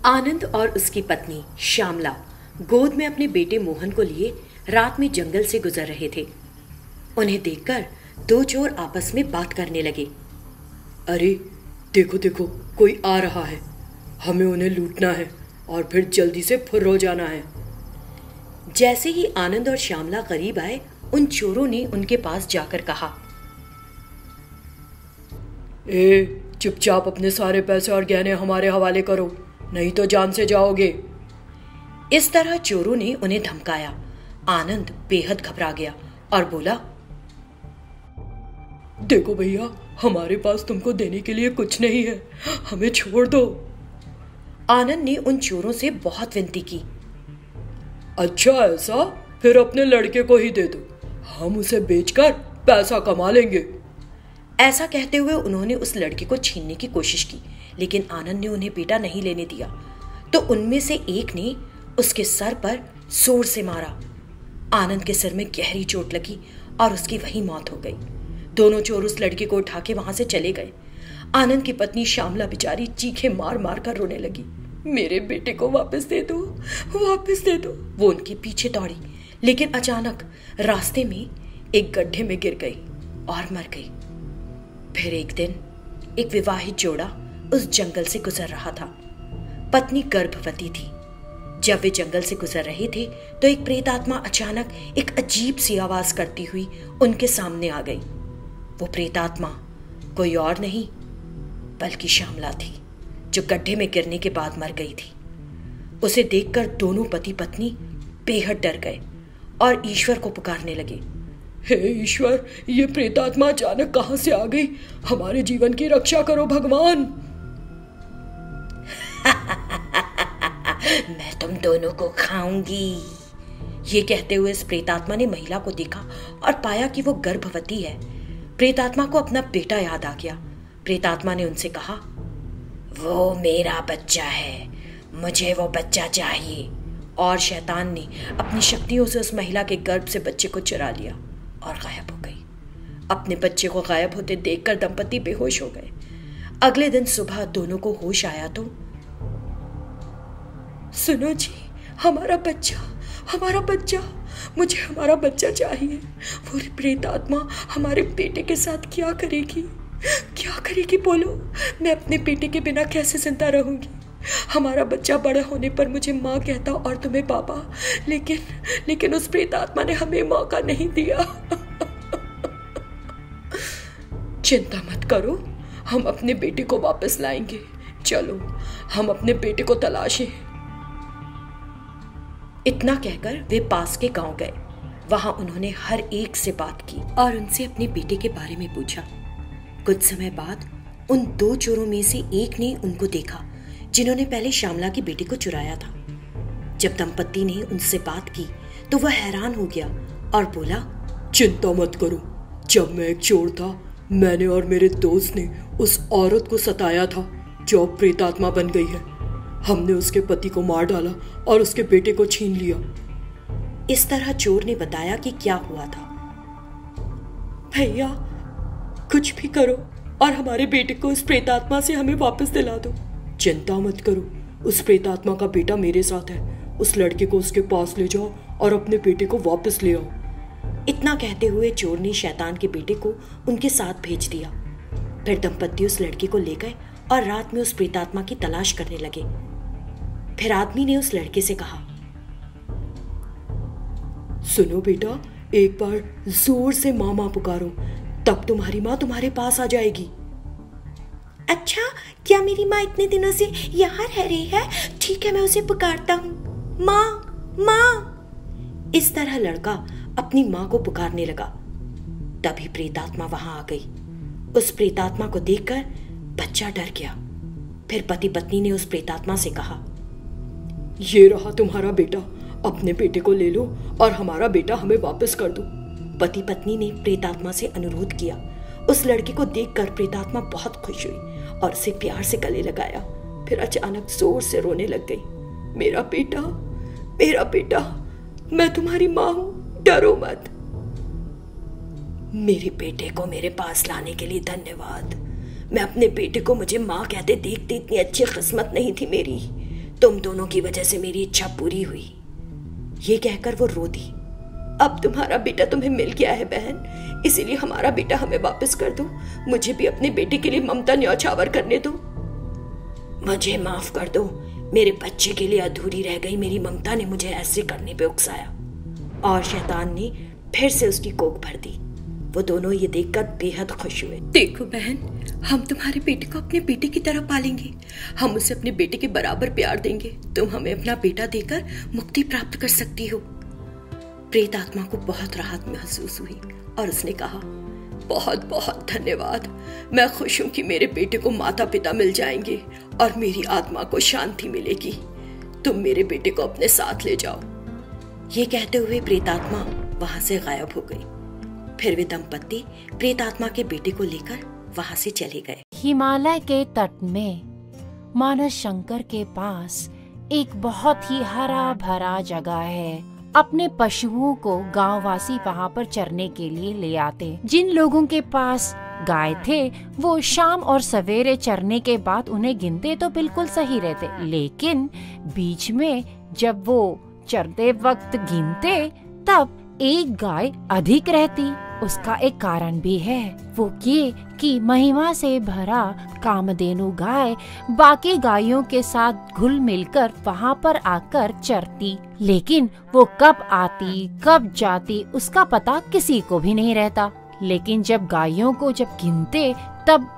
आनंद और उसकी पत्नी श्यामला गोद में अपने बेटे मोहन को लिए रात में जंगल से गुजर रहे थे। उन्हें देखकर दो चोर आपस में बात करने लगे। अरे देखो देखो, कोई आ रहा है, हमें उन्हें लूटना है और फिर जल्दी से फुर्र हो जाना है। जैसे ही आनंद और श्यामला करीब आए, उन चोरों ने उनके पास जाकर कहा, चुपचाप अपने सारे पैसे और गहने हमारे हवाले करो, नहीं तो जान से जाओगे। इस तरह चोरों ने उन्हें धमकाया। आनंद बेहद घबरा गया और बोला, देखो भैया, हमारे पास तुमको देने के लिए कुछ नहीं है, हमें छोड़ दो। आनंद ने उन चोरों से बहुत विनती की। अच्छा ऐसा, फिर अपने लड़के को ही दे दो, हम उसे बेचकर पैसा कमा लेंगे। ऐसा कहते हुए उन्होंने उस लड़के को छीनने की कोशिश की, लेकिन आनंद ने उन्हें बेटा नहीं लेने दिया। तो उनमें से एक ने उसके सर पर जोर से मारा। आनंद के सिर में गहरी चोट लगी और उसकी वहीं मौत हो गई। दोनों चोर उस लड़के को उठा के वहां से चले गए। आनंद की पत्नी श्यामला बेचारी चीखे मार मार कर रोने लगी। मेरे बेटे को वापस दे दो, वापस दे दो। वो उनके पीछे दौड़ी, लेकिन अचानक रास्ते में एक गड्ढे में गिर गई और मर गई। फिर एक दिन एक विवाहित जोड़ा उस जंगल से गुजर रहा था। पत्नी गर्भवती थी। जब वे जंगल से गुजर रहे थे तो एक प्रेतात्मा अचानक एक अजीब सी आवाज करती हुई उनके सामने आ गई। वो प्रेतात्मा कोई और नहीं बल्कि श्यामला थी, जो गड्ढे में गिरने के बाद मर गई थी। उसे देखकर दोनों पति पत्नी बेहद डर गए और ईश्वर को पुकारने लगे। हे ईश्वर, ये प्रेतात्मा अचानक कहां से आ गई? हमारे जीवन की रक्षा करो भगवान। मैं तुम दोनों को खाऊंगी। ये कहते हुए इस प्रेतात्मा ने महिला को देखा और पाया कि वो गर्भवती है। प्रेतात्मा को अपना बेटा याद आ गया। प्रेतात्मा ने उनसे कहा, वो मेरा बच्चा है, मुझे वो बच्चा चाहिए। और शैतान ने अपनी शक्तियों से उस महिला के गर्भ से बच्चे को चुरा लिया और गायब हो गई। अपने बच्चे को गायब होते देखकर दंपति बेहोश हो गए। अगले दिन सुबह दोनों को होश आया तो, सुनो जी, हमारा बच्चा, मुझे हमारा बच्चा चाहिए। वो प्रेतात्मा हमारे बेटे के साथ क्या करेगी बोलो। मैं अपने बेटे के बिना कैसे जिंदा रहूंगी? हमारा बच्चा बड़ा होने पर मुझे माँ कहता और तुम्हें पापा, लेकिन उस प्रेतात्मा ने हमें मौका नहीं दिया। चिंता मत करो, हम अपने बेटे को वापस लाएंगे। चलो हम अपने बेटे को तलाशें। इतना कहकर वे पास के गांव गए। वहां उन्होंने हर एक से बात की और उनसे अपने बेटे के बारे में पूछा। कुछ समय बाद उन दो चोरों में से एक ने उनको देखा, जिन्होंने पहले श्यामला की बेटी को चुराया था। जब दंपति ने उनसे बात की तो वह हैरान हो गया और बोला, चिंता मत करो, जब मैं एक चोर था, मैंने और मेरे दोस्त ने उस औरत को सताया था जो अब प्रेतात्मा बन गई है। हमने उसके पति को मार डाला और उसके बेटे को छीन लिया। इस तरह चोर ने बताया कि क्या हुआ था। भैया, कुछ भी करो और हमारे बेटे को उस प्रेतात्मा से हमें वापस दिला दो। चिंता मत करो, उस प्रेतात्मा का बेटा मेरे साथ है। उस लड़के को उसके पास ले जाओ और अपने बेटे को वापस ले आओ। इतना कहते हुए चोर ने शैतान के बेटे को उनके साथ भेज दिया। फिर दंपति उस लड़के को ले गए और रात में उस प्रेतात्मा की तलाश करने लगे। फिर आदमी ने उस लड़के से कहा, सुनो बेटा, एक बार जोर से माँ पुकारो, तब तुम्हारी माँ तुम्हारे पास आ जाएगी। अच्छा, क्या मेरी माँ इतने दिनों से यहाँ रह रही है? ठीक है, मैं उसे पुकारता हूँ। माँ। इस तरह लड़का अपनी माँ को पुकारने लगा। तभी प्रेतात्मा वहां आ गई। उस प्रेतात्मा को देखकर बच्चा डर गया। फिर पति पत्नी ने उस प्रेतात्मा से कहा, ये रहा तुम्हारा बेटा, अपने बेटे को ले लो और हमारा बेटा हमें वापस कर दो। पति पत्नी ने प्रेतात्मा से अनुरोध किया। उस लड़के को देखकर प्रेतात्मा बहुत खुश हुई और उसे प्यार से गले लगाया। फिर अचानक जोर से रोने लग गई। मेरा बेटा, मैं तुम्हारी माँ हूं, डरो मत। मेरे बेटे को मेरे पास लाने के लिए धन्यवाद। मैं अपने बेटे को मुझे माँ कहते देखते इतनी अच्छी किस्मत नहीं थी मेरी। तुम दोनों की वजह से मेरी इच्छा पूरी हुई। ये कहकर वो रो दी। अब तुम्हारा बेटा तुम्हें मिल गया है बहन, इसीलिए हमारा बेटा हमें वापस कर दो। मुझे भी अपने बेटे के लिए ममता न्यौछावर करने दो। मुझे माफ कर दो, मेरे बच्चे के लिए अधूरी रह गई मेरी ममता ने मुझे ऐसे करने पे उकसाया। और शैतान ने फिर से उसकी कोख भर दी। वो दोनों ये देखकर बेहद खुश हुए। देखो बहन, हम तुम्हारे बेटे को अपने बेटे की तरह पालेंगे। हम उसे अपने बेटे के बराबर प्यार देंगे। तुम हमें अपना बेटा देकर मुक्ति प्राप्त कर सकती हो। प्रेत आत्मा को बहुत राहत महसूस हुई और उसने कहा, बहुत बहुत धन्यवाद। मैं खुश हूं कि मेरे बेटे को माता पिता मिल जाएंगे और मेरी आत्मा को शांति मिलेगी। तुम मेरे बेटे को अपने साथ ले जाओ। ये कहते हुए प्रेतात्मा वहां से गायब हो गई। फिर वे दंपत्ति प्रेतात्मा के बेटे को लेकर वहां से चले गए। हिमालय के तट में मानस शंकर के पास एक बहुत ही हरा भरा जगह है। अपने पशुओं को गांववासी वहाँ पर चरने के लिए ले आते। जिन लोगों के पास गाय थे वो शाम और सवेरे चरने के बाद उन्हें गिनते तो बिल्कुल सही रहते, लेकिन बीच में जब वो चरते वक्त गिनते तब एक गाय अधिक रहती। उसका एक कारण भी है, वो ये कि महिमा से भरा कामधेनु गाय बाकी गायों के साथ घुल मिलकर वहाँ पर आकर चरती, लेकिन वो कब आती कब जाती उसका पता किसी को भी नहीं रहता। लेकिन जब गायों को जब गिनते तब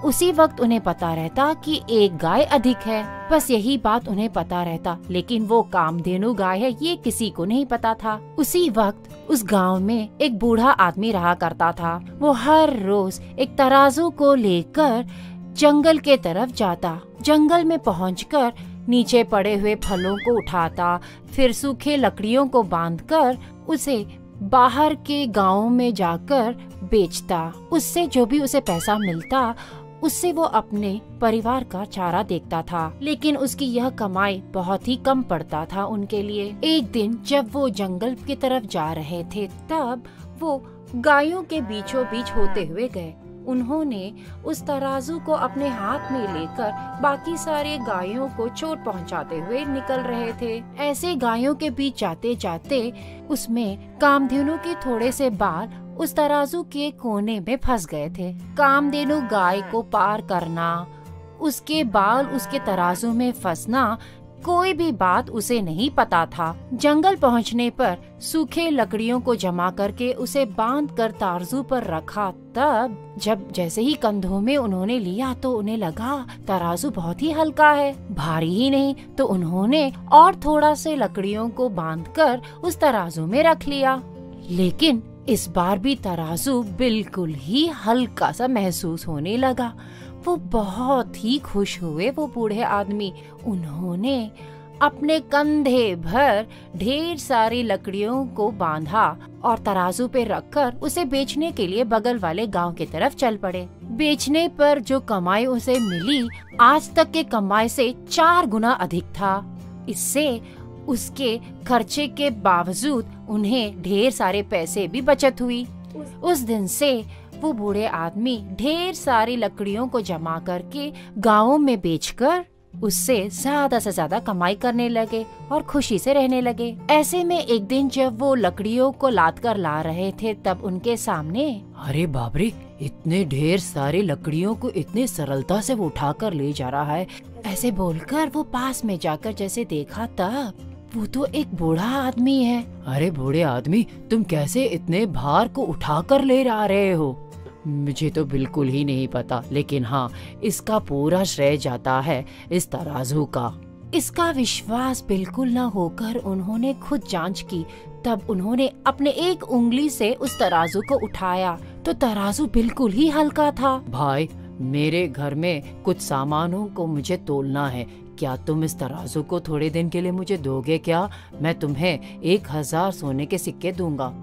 उसी वक्त उन्हें पता रहता कि एक गाय अधिक है। बस यही बात उन्हें पता रहता, लेकिन वो कामधेनु गाय है ये किसी को नहीं पता था। उसी वक्त उस गांव में एक बूढ़ा आदमी रहा करता था। वो हर रोज एक तराजू को लेकर जंगल के तरफ जाता। जंगल में पहुंचकर नीचे पड़े हुए फलों को उठाता, फिर सूखे लकड़ियों को बांधकर उसे बाहर के गांव में जाकर बेचता। उससे जो भी उसे पैसा मिलता उससे वो अपने परिवार का चारा देखता था, लेकिन उसकी यह कमाई बहुत ही कम पड़ता था उनके लिए। एक दिन जब वो जंगल की तरफ जा रहे थे तब वो गायों के बीचों बीच होते हुए गए। उन्होंने उस तराजू को अपने हाथ में लेकर बाकी सारे गायों को चोट पहुंचाते हुए निकल रहे थे। ऐसे गायों के बीच जाते जाते उसमें कामधेनु के थोड़े से बाल उस तराजू के कोने में फंस गए थे। कामधेनु गाय को पार करना, उसके बाल उसके तराजू में फंसना, कोई भी बात उसे नहीं पता था। जंगल पहुंचने पर सूखे लकड़ियों को जमा करके उसे बांध कर तराजू पर रखा। तब जब जैसे ही कंधों में उन्होंने लिया तो उन्हें लगा तराजू बहुत ही हल्का है, भारी ही नहीं। तो उन्होंने और थोड़ा से लकड़ियों को बांधकर उस तराजू में रख लिया, लेकिन इस बार भी तराजू बिल्कुल ही हल्का सा महसूस होने लगा। वो बहुत ही खुश हुए वो बूढ़े आदमी। उन्होंने अपने कंधे भर ढेर सारी लकड़ियों को बांधा और तराजू पे रखकर उसे बेचने के लिए बगल वाले गांव की तरफ चल पड़े। बेचने पर जो कमाई उसे मिली आज तक के कमाई से 4 गुना अधिक था। इससे उसके खर्चे के बावजूद उन्हें ढेर सारे पैसे भी बचत हुई। उस दिन से वो बूढ़े आदमी ढेर सारी लकड़ियों को जमा करके गांवों में बेचकर उससे ज्यादा से ज्यादा कमाई करने लगे और खुशी से रहने लगे। ऐसे में एक दिन जब वो लकड़ियों को लाद कर ला रहे थे तब उनके सामने, अरे बाप रे, इतने ढेर सारी लकड़ियों को इतने सरलता से वो उठा कर ले जा रहा है। ऐसे बोलकर वो पास में जाकर जैसे देखा तब वो तो एक बूढ़ा आदमी है। अरे बूढ़े आदमी, तुम कैसे इतने भार को उठा कर ले आ रहे हो? मुझे तो बिल्कुल ही नहीं पता, लेकिन हाँ, इसका पूरा श्रेय जाता है इस तराजू का। इसका विश्वास बिल्कुल न होकर उन्होंने खुद जांच की। तब उन्होंने अपने एक उंगली से उस तराजू को उठाया तो तराजू बिल्कुल ही हल्का था। भाई, मेरे घर में कुछ सामानों को मुझे तोलना है, क्या तुम इस तराजू को थोड़े दिन के लिए मुझे दोगे क्या? मैं तुम्हें 1000 सोने के सिक्के दूंगा।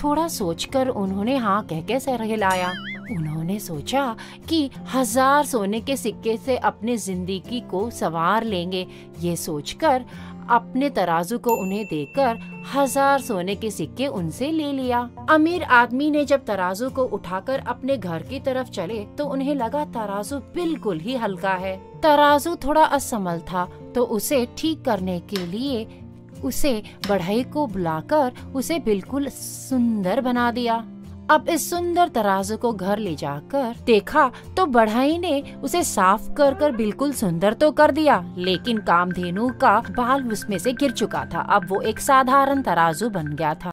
थोड़ा सोचकर उन्होंने हाँ कह के सर हिलाया। उन्होंने सोचा कि 1000 सोने के सिक्के से अपनी जिंदगी को संवार लेंगे। ये सोचकर अपने तराजू को उन्हें देकर 1000 सोने के सिक्के उनसे ले लिया। अमीर आदमी ने जब तराजू को उठाकर अपने घर की तरफ चले तो उन्हें लगा तराजू बिल्कुल ही हल्का है। तराजू थोड़ा असमल था तो उसे ठीक करने के लिए उसे बढ़ई को बुलाकर उसे बिल्कुल सुंदर बना दिया। अब इस सुंदर तराजू को घर ले जाकर देखा तो बढ़ई ने उसे साफ कर बिल्कुल सुंदर तो कर दिया, लेकिन कामधेनु का बाल उसमें से गिर चुका था। अब वो एक साधारण तराजू बन गया था।